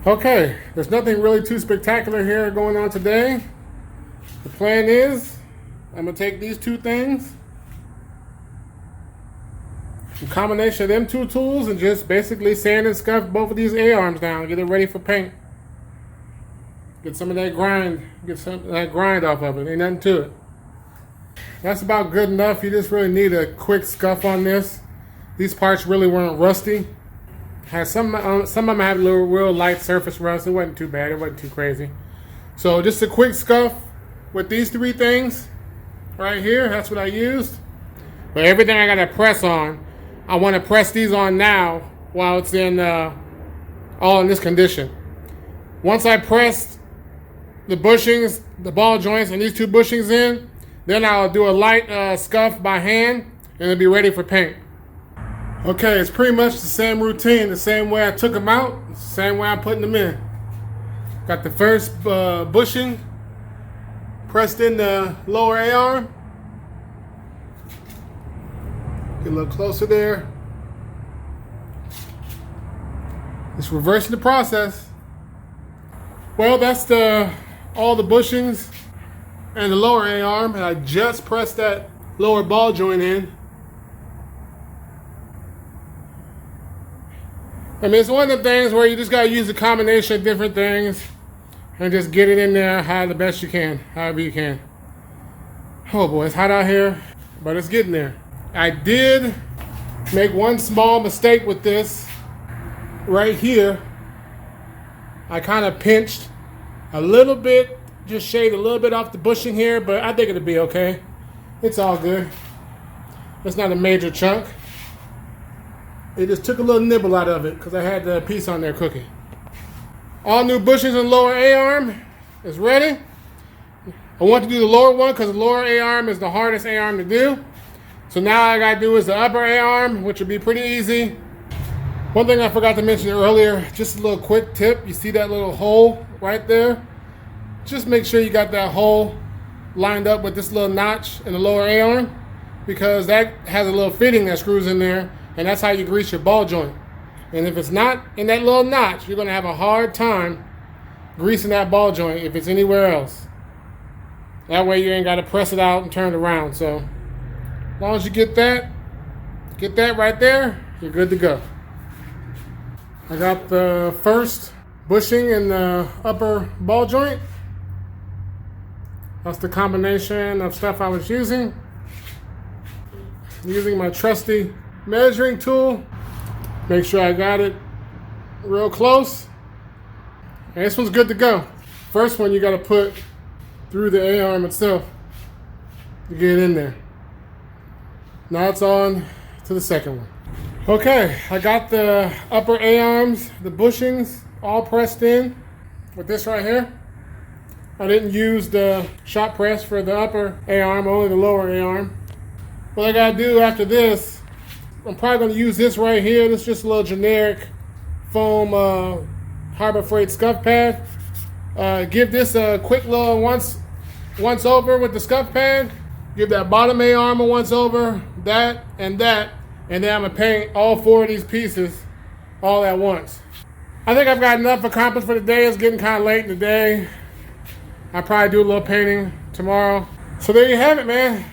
Okay, there's nothing really too spectacular here going on today. The plan is, I'm gonna take these two things, a combination of them two tools, and just basically sand and scuff both of these A-arms down, get it ready for paint. Get some of that grind, off of it, ain't nothing to it. That's about good enough. You just really need a quick scuff on this. These parts really weren't rusty. Some of them had a little real light surface rust. It wasn't too bad. It wasn't too crazy. So just a quick scuff with these three things right here. That's what I used. But everything I gotta press on, I want to press these on now while it's in all in this condition. Once I press the bushings, the ball joints, and these two bushings in, then I'll do a light scuff by hand, and it'll be ready for paint. Okay, it's pretty much the same routine, the same way I took them out, the same way I'm putting them in. Got the first bushing pressed in the lower A-arm. Get a little closer there. Just reversing the process. Well, that's all the bushings and the lower A-arm, and I just pressed that lower ball joint in. I mean, it's one of the things where you just gotta use a combination of different things and just get it in there how the best you can, however you can. Oh boy, it's hot out here, but it's getting there. I did make one small mistake with this right here. I kind of pinched a little bit, just shaved a little bit off the bushing here, but I think it'll be okay. It's all good. It's not a major chunk. It just took a little nibble out of it because I had the piece on there cooking. All new bushings in lower A-arm is ready. I want to do the lower one because the lower A-arm is the hardest A-arm to do. So now all I got to do is the upper A-arm, which will be pretty easy. One thing I forgot to mention earlier, just a little quick tip. You see that little hole right there? Just make sure you got that hole lined up with this little notch in the lower A-arm, because that has a little fitting that screws in there, and that's how you grease your ball joint. And if it's not in that little notch, you're going to have a hard time greasing that ball joint if it's anywhere else. That way you ain't got to press it out and turn it around. So as long as you get that right there, you're good to go. I got the first bushing in the upper ball joint. That's the combination of stuff I was using. Using my trusty measuring tool. Make sure I got it real close. And this one's good to go. First one you got to put through the A-arm itself to get it in there. Now it's on to the second one. Okay, I got the upper A-arms, the bushings, all pressed in with this right here. I didn't use the shop press for the upper A-arm, only the lower A-arm. What I gotta do after this, I'm probably gonna use this right here. This is just a little generic foam Harbor Freight scuff pad. Give this a quick little once over with the scuff pad. Give that bottom A-arm a once over, that, and then I'm gonna paint all four of these pieces all at once. I think I've got enough accomplished for the day. It's getting kind of late in the day. I'll probably do a little painting tomorrow. So there you have it, man.